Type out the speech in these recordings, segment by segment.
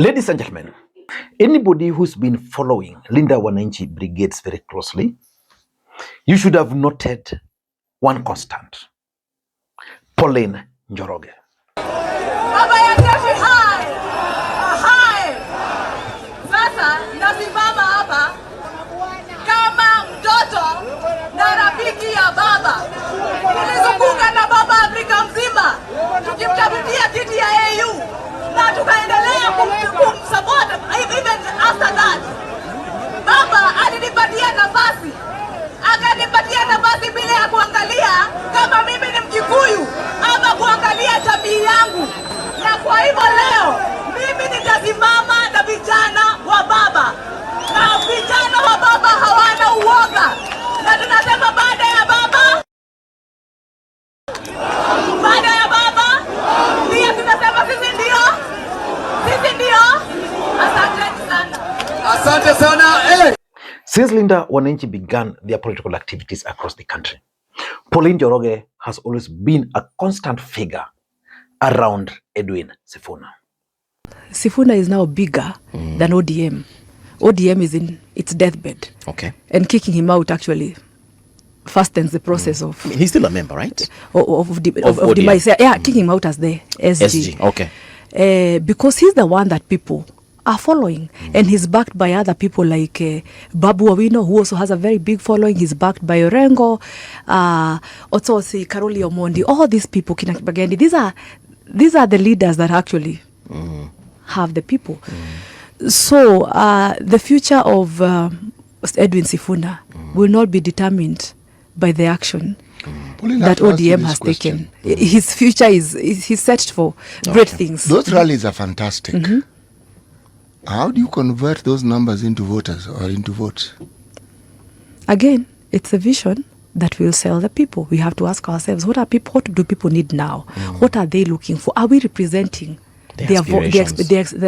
Ladies and gentlemen, anybody who's been following Linda Wanainchi brigades very closely, you should have noted one constant. Pauline Njoroge. Baba ya jeshi hai! Hai! Sasa nasimama hapa kama mtoto na rafiki ya baba. Nilizunguka na baba Afrika mzima tukimtafutia kiti ya AU na tukaendelea kumsupport even after that. Baba alinipatia nafasi. Akanipatia nafasi bila ya kuangalia kama mimi ni Mkikuyu ama kuangalia jamii yangu. Na kwa hivyo leo mimi nitasimama na vijana wa baba. Na vijana wa baba hawana uoga. Na tunasema baada ya baba, pia tunasema sisi ndio. Asante sana. Asante sana. Since Linda Wanainchi began their political activities across the country, Pauline Njoroge has always been a constant figure around Edwin Sifuna. Sifuna is now bigger than ODM. ODM is in its deathbed. Okay. And kicking him out actually fastens the process of... I mean, he's still a member, right? Of demise. Yeah, kicking him out as the SG. Okay. Because he's the one that people are following, and he's backed by other people like Babu Owino, who also has a very big following. He's backed by Orengo, also Karoli Omondi. All these people, these are the leaders that actually have the people. So the future of Edwin Sifuna will not be determined by the action that ODM has taken. His future he's set for great things. Those rallies are fantastic. How do you convert those numbers into voters or into votes? Again, it's a vision that will sell the people. We have to ask ourselves, what do people need now? What are they looking for? Are we representing their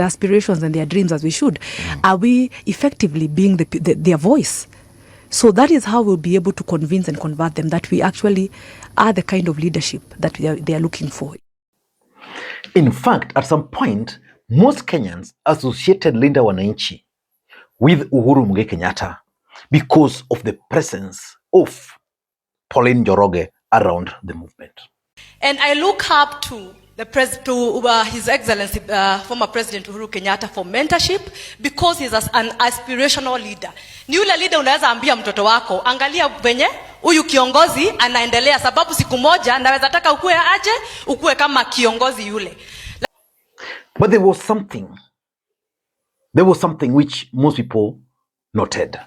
aspirations and their dreams as we should? Are we effectively being their voice? So that is how we'll be able to convince and convert them that we actually are the kind of leadership that they are looking for. In fact, at some point, most Kenyans associated Linda Wanainchi with Uhuru Kenyatta because of the presence of Pauline Njoroge around the movement. And I look up to His Excellency, former President Uhuru Kenyatta for mentorship because he's an aspirational leader. Ni yule leader unaweza ambia mtoto wako, angalia venye huyu kiongozi anaendelea, sababu siku moja naweza taka ukue kama kiongozi yule. But there was something which most people noted.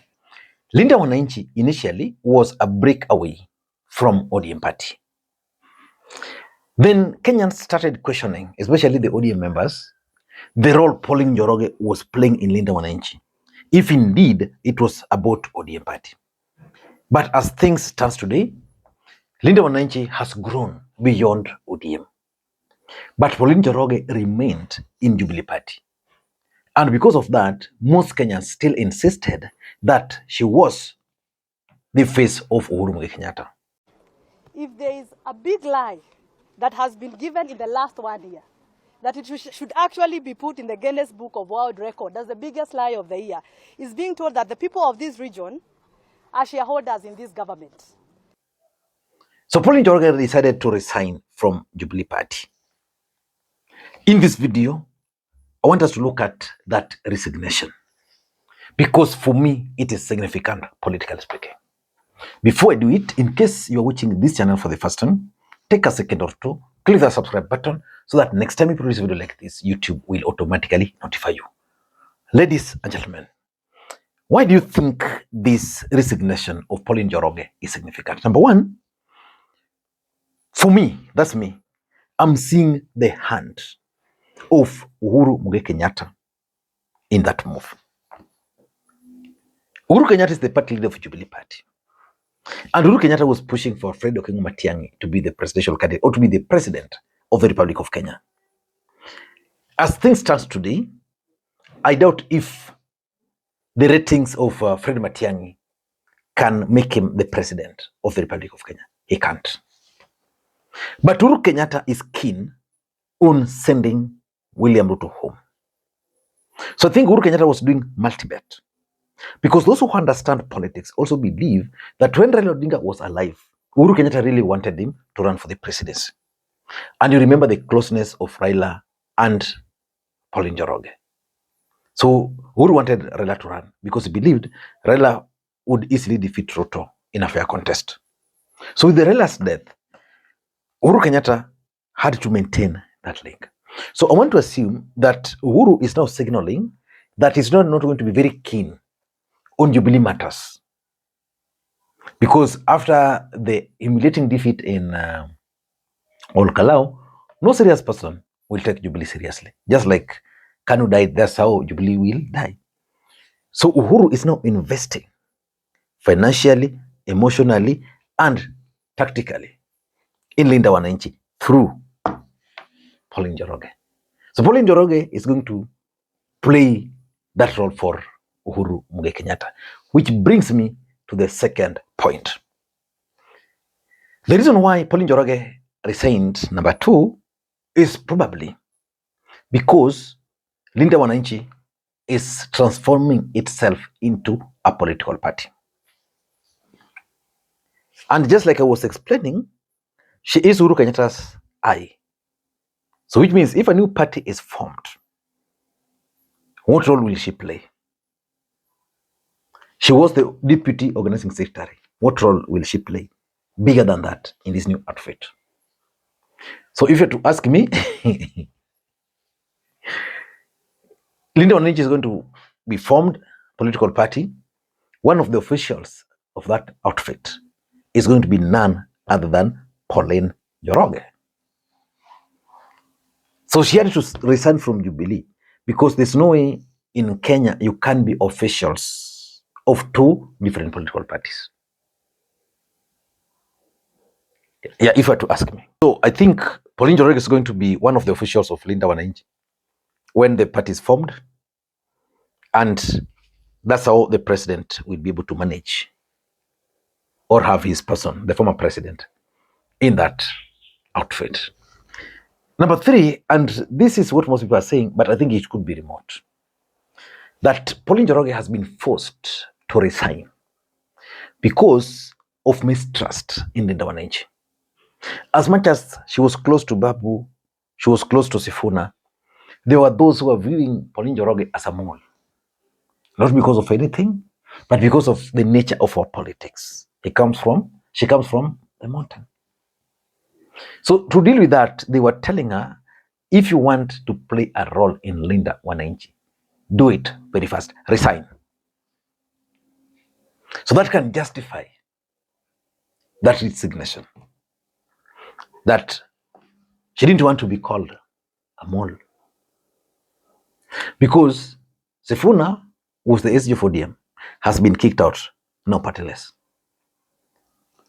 Linda Wanainchi initially was a breakaway from ODM party. Then Kenyans started questioning, especially the ODM members, the role Pauline Njoroge was playing in Linda Wanainchi, if indeed it was about ODM party. But as things stand today, Linda Wanainchi has grown beyond ODM. But Pauline Njoroge remained in Jubilee party. And because of that, most Kenyans still insisted that she was the face of Uhuru Kenyatta. If there is a big lie that has been given in the last 1 year, that it should actually be put in the Guinness Book of World Record as the biggest lie of the year, is being told that the people of this region are shareholders in this government. So Pauline Njoroge decided to resign from Jubilee party. In this video, I want us to look at that resignation because for me, it is significant, politically speaking. Before I do it, in case you are watching this channel for the first time, take a second or two, click the subscribe button so that next time we produce a video like this, YouTube will automatically notify you. Ladies and gentlemen, why do you think this resignation of Pauline Njoroge is significant? Number one, for me, that's me, I'm seeing the hand of Uhuru Kenyatta in that move. Uhuru Kenyatta is the party leader of Jubilee party. And Uhuru Kenyatta was pushing for Fred Matiangi to be the presidential candidate or to be the president of the Republic of Kenya. As things stand today, I doubt if the ratings of Fred Matiangi can make him the president of the Republic of Kenya. He can't. But Uhuru Kenyatta is keen on sending William Ruto home. So I think Uhuru Kenyatta was doing multi-bet. Because those who understand politics also believe that when Raila Odinga was alive, Uhuru Kenyatta really wanted him to run for the presidency. And you remember the closeness of Raila and Pauline Njoroge. So Uhuru wanted Raila to run because he believed Raila would easily defeat Ruto in a fair contest. So with the Raila's death, Uhuru Kenyatta had to maintain that link. So I want to assume that Uhuru is now signaling that he's not going to be very keen on Jubilee matters. Because after the humiliating defeat in Olkalau, no serious person will take Jubilee seriously. Just like Kanu died, that's how Jubilee will die. So Uhuru is now investing financially, emotionally, and tactically in Linda Wanainchi through Pauline Njoroge. So Pauline Njoroge is going to play that role for Uhuru Muigai Kenyatta, which brings me to the second point. The reason why Pauline Njoroge resigned, number 2, is probably because Linda Wanainchi is transforming itself into a political party. And just like I was explaining, she is Uhuru Kenyatta's eye. So which means if a new party is formed, what role will she play? She was the deputy organizing secretary. What role will she play? Bigger than that in this new outfit. So if you're to ask me, Linda Wananchi is going to be formed political party. One of the officials of that outfit is going to be none other than Pauline Njoroge. So she had to resign from Jubilee because there's no way in Kenya you can be officials of 2 different political parties. Yeah, if you were to ask me. So I think Pauline Njoroge is going to be one of the officials of Linda Wananchi when the party is formed. And that's how the president will be able to manage or have his person, the former president, in that outfit. Number 3, and this is what most people are saying, but I think it could be remote, that Pauline Njoroge has been forced to resign because of mistrust in Linda Wananchi. As much as she was close to Babu, she was close to Sifuna, there were those who were viewing Pauline Njoroge as a mole. Not because of anything, but because of the nature of our politics. She comes from the mountain. So to deal with that, they were telling her, if you want to play a role in Linda Wananchi, do it very fast, resign. So that can justify that resignation. That she didn't want to be called a mole. Because Sifuna, who was the SG for DM, has been kicked out, no partyless.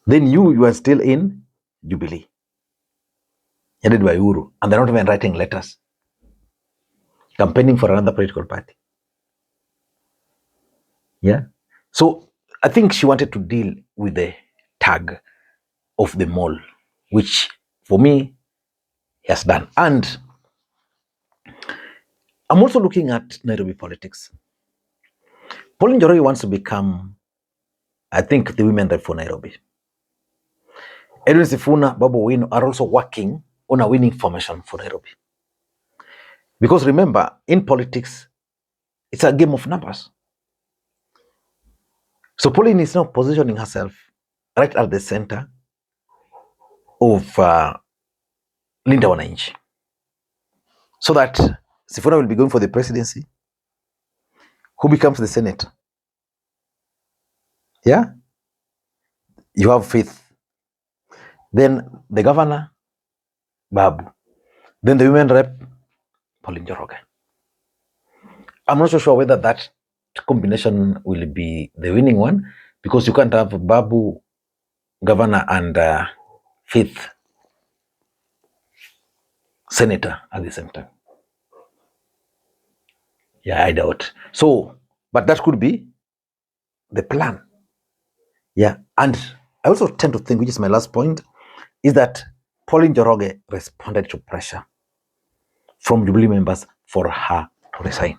Then you are still in Jubilee, headed by Uhuru, and they're not even writing letters, campaigning for another political party. Yeah. So I think she wanted to deal with the tag of the mole, which for me he has done. And I'm also looking at Nairobi politics. Pauline Njoroge wants to become, I think, the women rep for Nairobi. Edwin Sifuna, Babu Owino are also working on a winning formation for Nairobi. Because remember, in politics, it's a game of numbers. So Pauline is now positioning herself right at the center of Linda Wananchi. So that Sifuna will be going for the presidency. Who becomes the senator? Yeah? You have Faith. Then the governor, Babu. Then the women rep, Pauline Njoroge. I'm not so sure whether that combination will be the winning one, because you can't have Babu, governor, and Faith, senator at the same time. Yeah, I doubt. So, but that could be the plan. Yeah, and I also tend to think, which is my last point, is that Pauline Njoroge responded to pressure from Jubilee members for her to resign.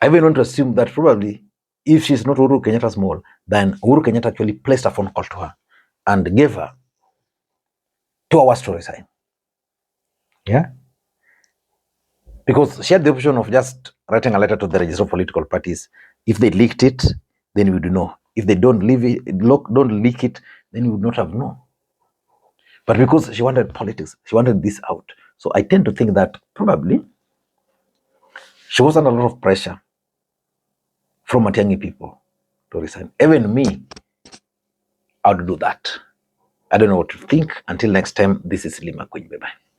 I even want to assume that probably if she's not Uhuru Kenyatta's mole, then Uhuru Kenyatta actually placed a phone call to her and gave her 2 hours to resign. Yeah. Because she had the option of just writing a letter to the register of political parties. If they leaked it, then we would know. If they don't leak it, then we would not have known. But because she wanted politics, she wanted this out. So I tend to think that probably she was under a lot of pressure from Matiangi people to resign. Even me, I would do that. I don't know what to think. Until next time, this is Makwiny. Bye-bye.